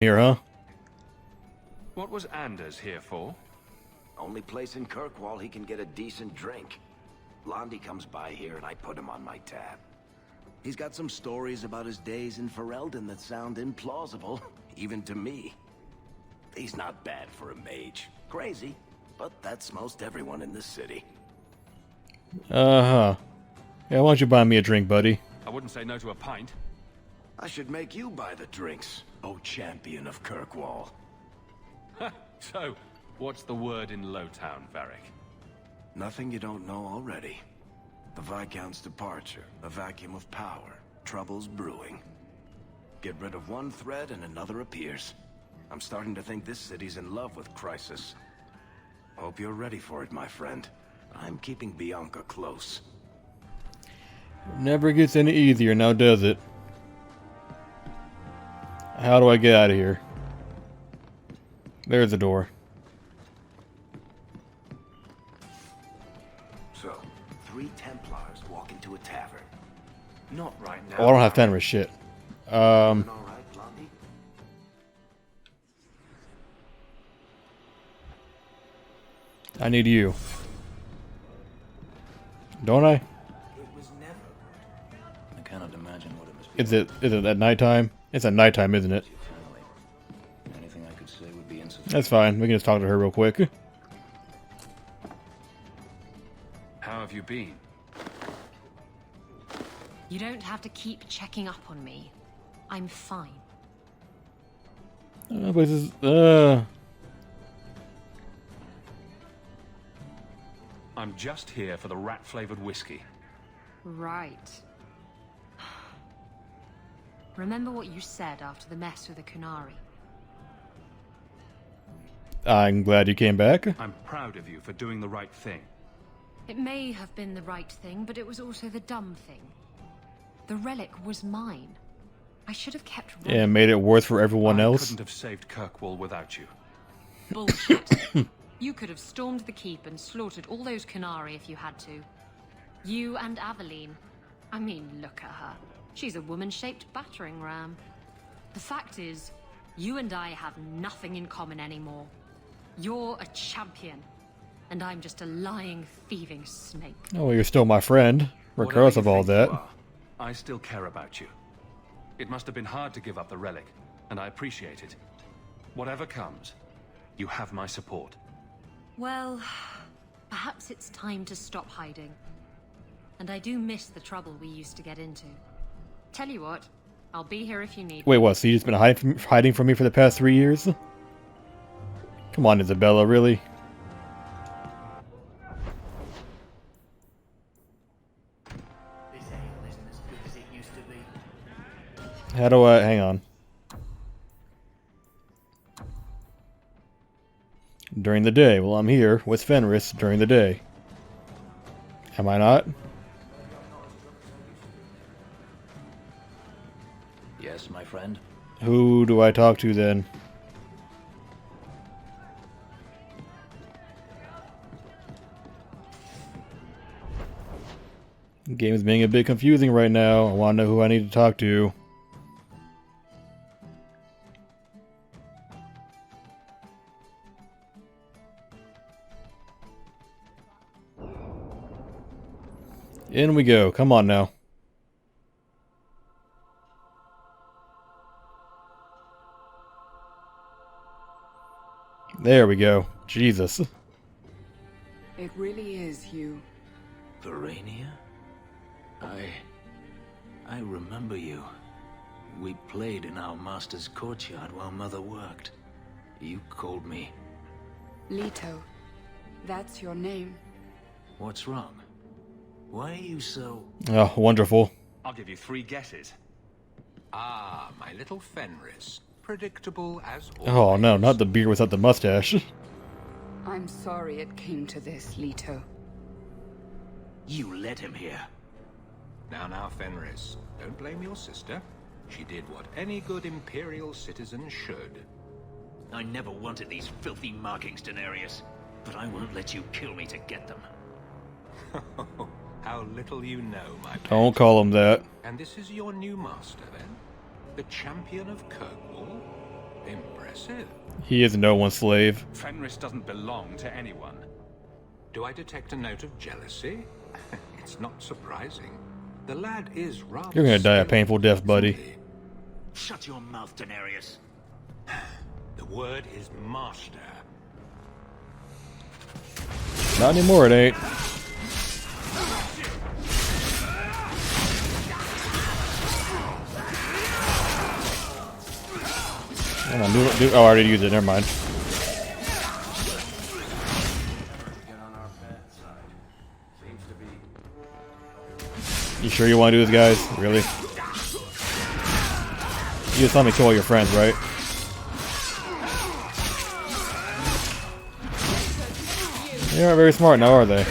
here, huh? What was Anders here for? Only place in Kirkwall he can get a decent drink. Blondie comes by here and I put him on my tab. He's got some stories about his days in Ferelden that sound implausible, even to me. He's not bad for a mage. Crazy, but that's most everyone in this city. Uh-huh. Yeah, why don't you buy me a drink, buddy? I wouldn't say no to a pint. I should make you buy the drinks, oh champion of Kirkwall. So, what's the word in Lowtown, Varric? Nothing you don't know already. The Viscount's departure, a vacuum of power, troubles brewing. Get rid of one thread and another appears. I'm starting to think this city's in love with Crisis. Hope you're ready for it, my friend. I'm keeping Bianca close. Never gets any easier, now does it? How do I get out of here? There's the door. So, 3 Templars walk into a tavern. Not right now. Oh, I don't have Fenris shit. All right, Blondie? I need you. Don't I? It was never. I cannot imagine what it must be. Is it at nighttime? It's at nighttime, isn't it? Anything I could say would be insufficient. That's fine. We can just talk to her real quick. How have you been? You don't have to keep checking up on me. I'm fine. But this is, I'm just here for the rat-flavored whiskey. Right. Remember what you said after the mess with the Kunari? I'm glad you came back. I'm proud of you for doing the right thing. It may have been the right thing, but it was also the dumb thing. The relic was mine. I should have kept running. And made it worse for everyone I else. couldn't have saved Kirkwall without you. Bullshit. You could have stormed the keep and slaughtered all those Kunari if you had to. You and Aveline. I mean, look at her. She's a woman-shaped battering ram. The fact is, you and I have nothing in common anymore. You're a champion, and I'm just a lying, thieving snake. Oh, you're still my friend, regardless of all that. I still care about you. It must have been hard to give up the relic, and I appreciate it. Whatever comes, you have my support. Well, perhaps it's time to stop hiding. And I do miss the trouble we used to get into. Tell you what, I'll be here if you need me. Wait, what? So you just been hiding from me for the past 3 years? Come on, Isabella, really? This ale isn't as good as it used to be. How do I... hang on. During the day. Well, I'm here with Fenris during the day. Am I not? Yes, my friend. Who do I talk to then? The game is being a bit confusing right now. I want to know who I need to talk to. In we go. Come on now. There we go. Jesus. It really is you. Verania? I remember you. We played in our master's courtyard while Mother worked. You called me. Leto. That's your name. What's wrong? Why are you so... Oh, wonderful. I'll give you 3 guesses. Ah, my little Fenris. Predictable as always. Oh no, not the beard without the mustache. I'm sorry it came to this, Leto. You led him here. Now, Fenris. Don't blame your sister. She did what any good Imperial citizen should. I never wanted these filthy markings, Daenerys. But I won't let you kill me to get them. How little you know, my pet. Don't call him that. And this is your new master, then? The champion of Kirkwall? impressive. He is no one's slave. Fenris doesn't belong to anyone. Do I detect a note of jealousy? It's not surprising. The lad is rather... You're gonna die a skilled. painful death, buddy. Shut your mouth, Daenerys. The word is master. Not anymore, it ain't. Come on, oh, I already used it. Never mind. Get on our bad side. Seems to be. You sure you want to do this, guys? Really? You just let me kill all your friends, right? They aren't very smart now, are they?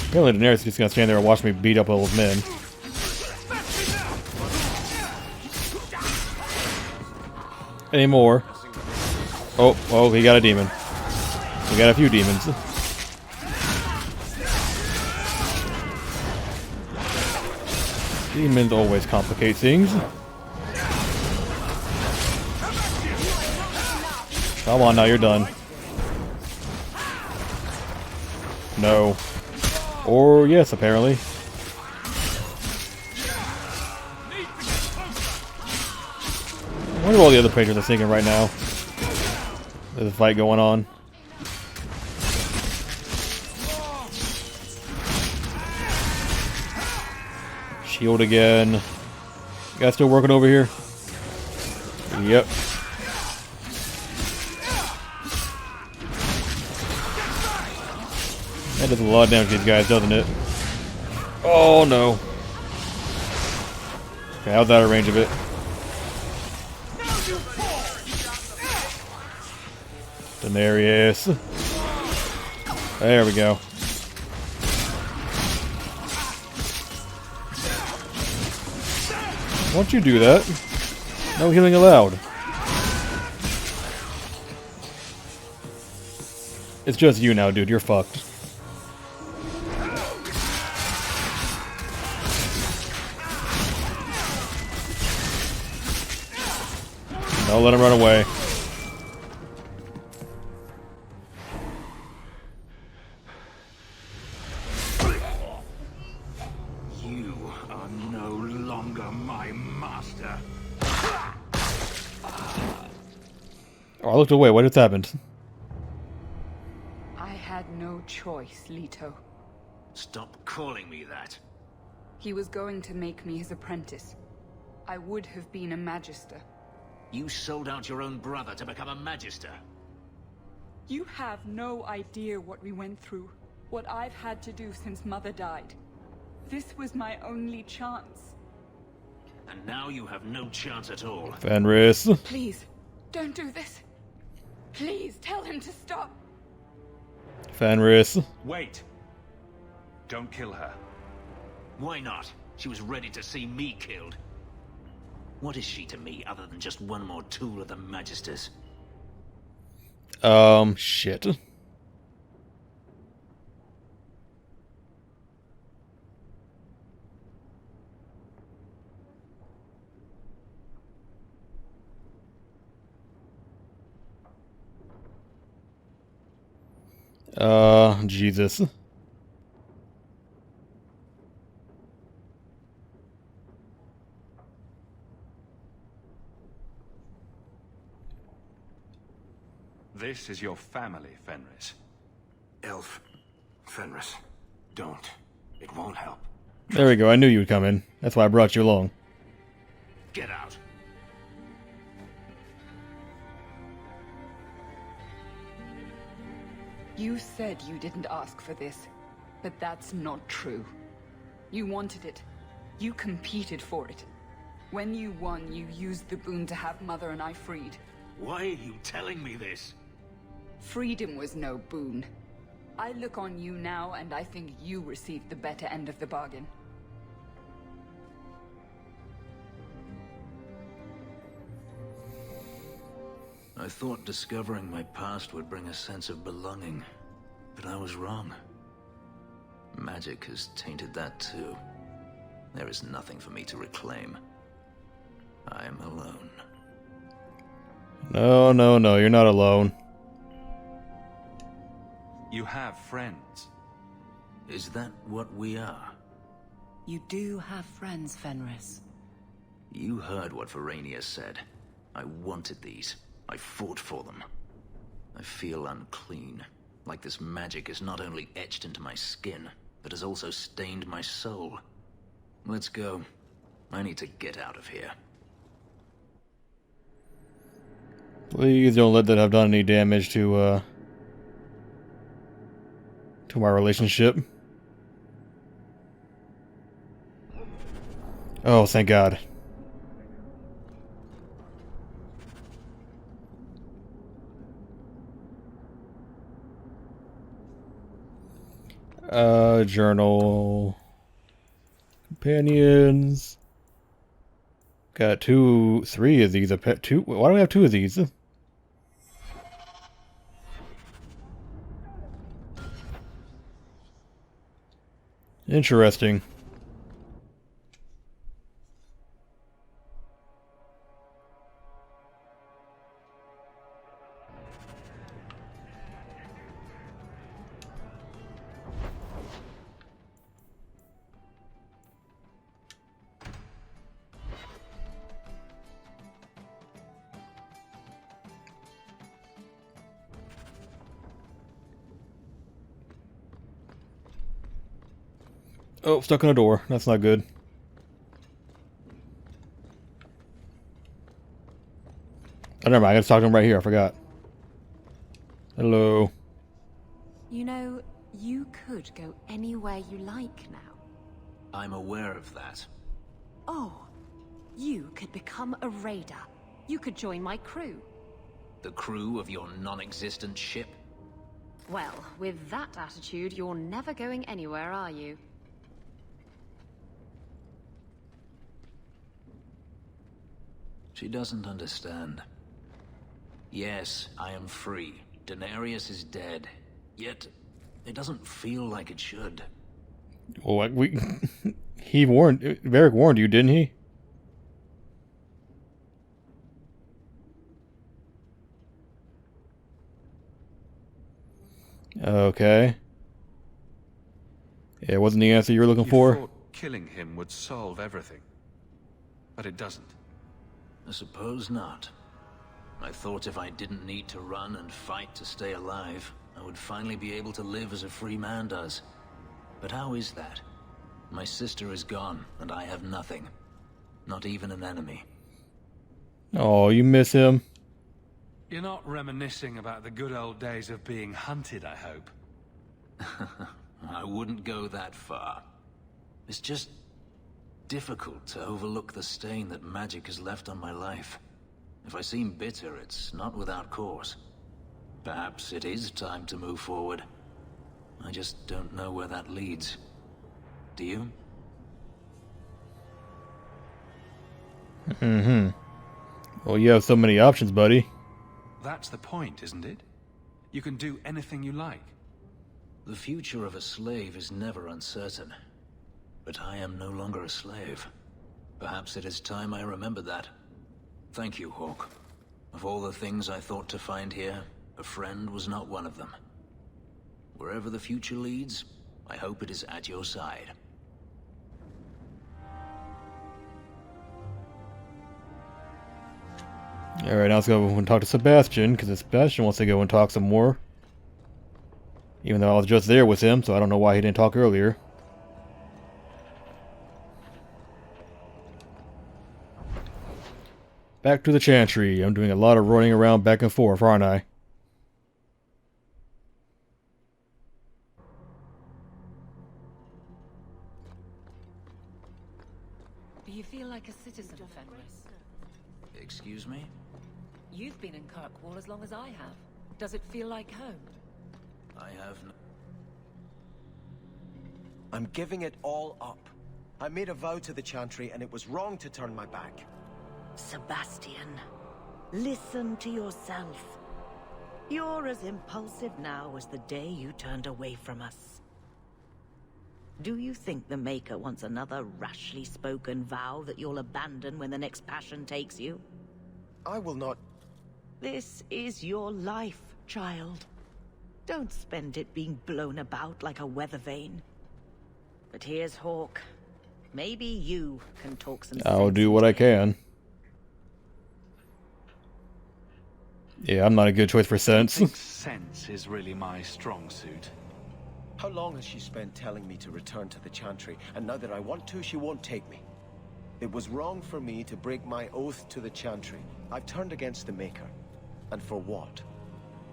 Apparently Daenerys is just gonna stand there and watch me beat up all those men. Any more? Oh, he got a demon. We got a few demons. Demons always complicate things. Come on now, you're done. No. Or yes, apparently. I wonder what all the other patrons are thinking right now. There's a fight going on. Shield again. You guys still working over here? Yep. That does a lot of damage to these guys, doesn't it? Oh no. Okay, how's that a range of it? Daenerys. There we go. Why don't you do that? No healing allowed. It's just you now, dude. You're fucked. Don't let him run away. You are no longer my master. Oh, I looked away. What just happened? I had no choice, Leto. Stop calling me that. He was going to make me his apprentice. I would have been a magister. You sold out your own brother to become a magister. You have no idea what we went through. What I've had to do since Mother died. This was my only chance. And now you have no chance at all. Fenris. Please, don't do this. Please, tell him to stop. Fenris. Wait. Don't kill her. Why not? She was ready to see me killed. What is she to me other than just one more tool of the Magisters? Shit. Jesus. This is your family, Fenris. Elf. Fenris. Don't. It won't help. There we go. I knew you would come in. That's why I brought you along. Get out. You said you didn't ask for this, but that's not true. You wanted it. You competed for it. When you won, you used the boon to have Mother and I freed. Why are you telling me this? Freedom was no boon. I look on you now, and I think you received the better end of the bargain. I thought discovering my past would bring a sense of belonging, but I was wrong. Magic has tainted that too. There is nothing for me to reclaim. I am alone. No, you're not alone. You have friends. Is that what we are? You do have friends, Fenris. You heard what Verania said. I wanted these. I fought for them. I feel unclean, like this magic is not only etched into my skin, but has also stained my soul. Let's go. I need to get out of here. Please don't let that have done any damage to my relationship. Oh, thank God. Journal. Companions. Got 3 of these. Two. Why do we have 2 of these? Interesting. Oh, stuck in a door. That's not good. Oh, never mind. I gotta talk to him right here. I forgot. Hello. You know, you could go anywhere you like now. I'm aware of that. Oh, you could become a raider. You could join my crew. The crew of your non-existent ship? Well, with that attitude, you're never going anywhere, are you? She doesn't understand. Yes, I am free. Daenerys is dead. Yet, it doesn't feel like it should. Well, he warned. Varric warned you, didn't he? Okay. Yeah, wasn't the answer you were looking for? Thought killing him would solve everything, but it doesn't. I suppose not. I thought if I didn't need to run and fight to stay alive, I would finally be able to live as a free man does. But how is that? My sister is gone, and I have nothing. Not even an enemy. Oh, you miss him? You're not reminiscing about the good old days of being hunted, I hope. I wouldn't go that far. It's just difficult to overlook the stain that magic has left on my life. If I seem bitter, it's not without cause. Perhaps it is time to move forward. I just don't know where that leads. Do you? Mm-hmm. Well, you have so many options, buddy. That's the point, isn't it? You can do anything you like. The future of a slave is never uncertain. But I am no longer a slave. Perhaps it is time I remember that. Thank you, Hawk. Of all the things I thought to find here, a friend was not one of them. Wherever the future leads, I hope it is at your side. Alright, now let's go and talk to Sebastian, because Sebastian wants to go and talk some more. Even though I was just there with him, so I don't know why he didn't talk earlier. Back to the Chantry. I'm doing a lot of running around back and forth, aren't I? Do you feel like a citizen, Fenris? Excuse me? You've been in Kirkwall as long as I have. Does it feel like home? I have no... I'm giving it all up. I made a vow to the Chantry, and it was wrong to turn my back. Sebastian, Listen to yourself. You're as impulsive now as the day you turned away from us. Do you think the Maker wants another rashly spoken vow that you'll abandon when the next passion takes you? I will not... This is your life, child. Don't spend it being blown about like a weather vane. But here's Hawk. Maybe you can talk some sense. I'll do what I can. Yeah, I'm not a good choice for sense. I think sense is really my strong suit. How long has she spent telling me to return to the Chantry, and now that I want to, she won't take me? It was wrong for me to break my oath to the Chantry. I've turned against the Maker. And for what?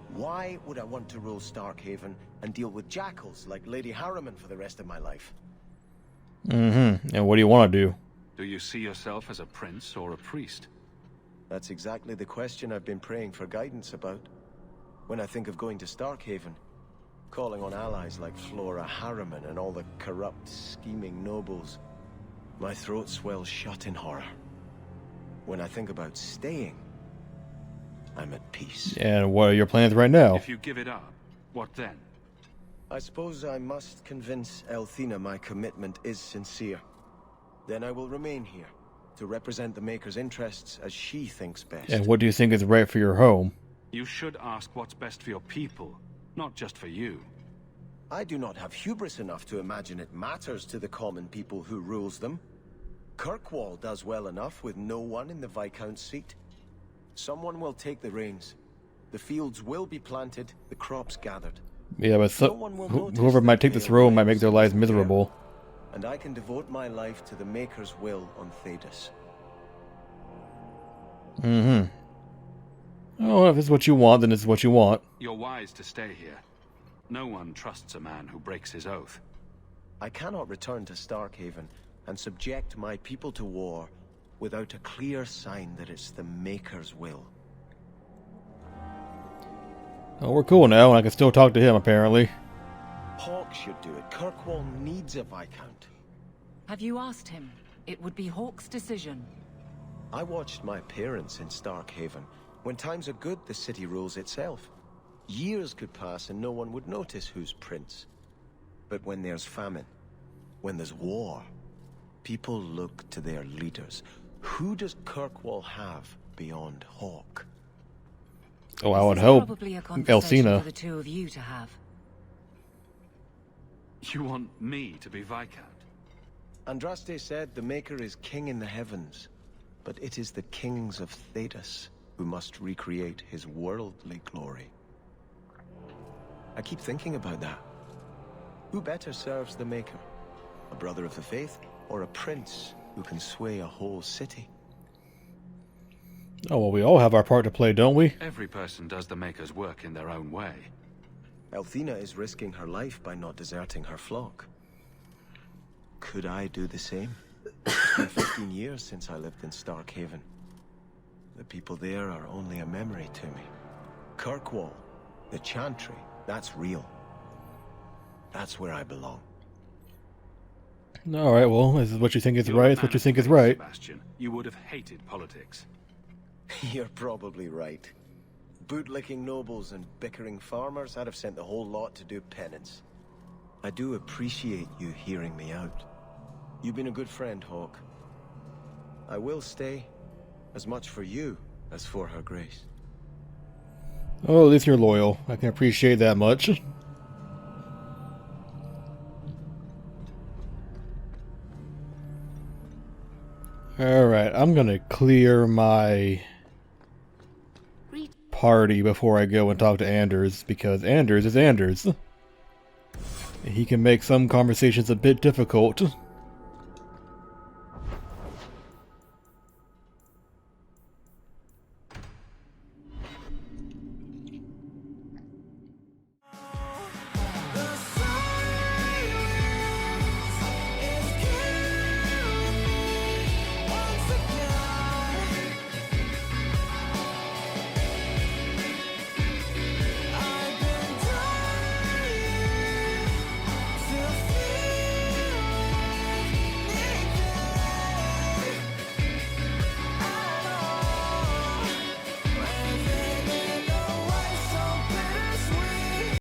Why would I want to rule Starkhaven and deal with jackals like Lady Harriman for the rest of my life? Mm-hmm. And what do you want to do? Do you see yourself as a prince or a priest? That's exactly the question I've been praying for guidance about. When I think of going to Starkhaven, calling on allies like Flora Harriman and all the corrupt, scheming nobles, my throat swells shut in horror. When I think about staying, I'm at peace. And what are your plans right now? If you give it up, what then? I suppose I must convince Elthina my commitment is sincere. Then I will remain here, to represent the Maker's interests as she thinks best. And what do you think is right for your home? You should ask what's best for your people, not just for you. I do not have hubris enough to imagine it matters to the common people who rules them. Kirkwall does well enough with no one in the Viscount's seat. Someone will take the reins. The fields will be planted, the crops gathered. Yeah, but whoever might take this role might make their lives miserable. And I can devote my life to the Maker's will on Thedas. Mm-hmm. Oh, if it's what you want, then it's what you want. You're wise to stay here. No one trusts a man who breaks his oath. I cannot return to Starkhaven and subject my people to war without a clear sign that it's the Maker's will. Oh, we're cool now, and I can still talk to him, apparently. Hawk should do it. Kirkwall needs a Viscount. Have you asked him? It would be Hawk's decision. I watched my parents in Starkhaven. When times are good, the city rules itself. Years could pass and no one would notice who's prince. But when there's famine, when there's war, people look to their leaders. Who does Kirkwall have beyond Hawk? Oh, I would hope Probably a conversation Elthina. for the two of you to have. You want me to be Viscount? Andraste said the Maker is king in the heavens, but it is the kings of Thedas who must recreate his worldly glory. I keep thinking about that. Who better serves the Maker? A brother of the faith, or a prince who can sway a whole city? Oh, well, we all have our part to play, don't we? Every person does the Maker's work in their own way. Elthina is risking her life by not deserting her flock. Could I do the same? It's been 15 years since I lived in Starkhaven. The people there are only a memory to me. Kirkwall, the Chantry, that's real. That's where I belong. Alright, well, this is what you think is You're right, a it's what man you of think is faith, right. Sebastian. You would have hated politics. You're probably right. Bootlicking nobles and bickering farmers, I'd have sent the whole lot to do penance. I do appreciate you hearing me out. You've been a good friend, Hawk. I will stay, as much for you as for her grace. Oh, at least you're loyal. I can appreciate that much. Alright, I'm gonna clear my party before I go and talk to Anders, because Anders is Anders. He can make some conversations a bit difficult.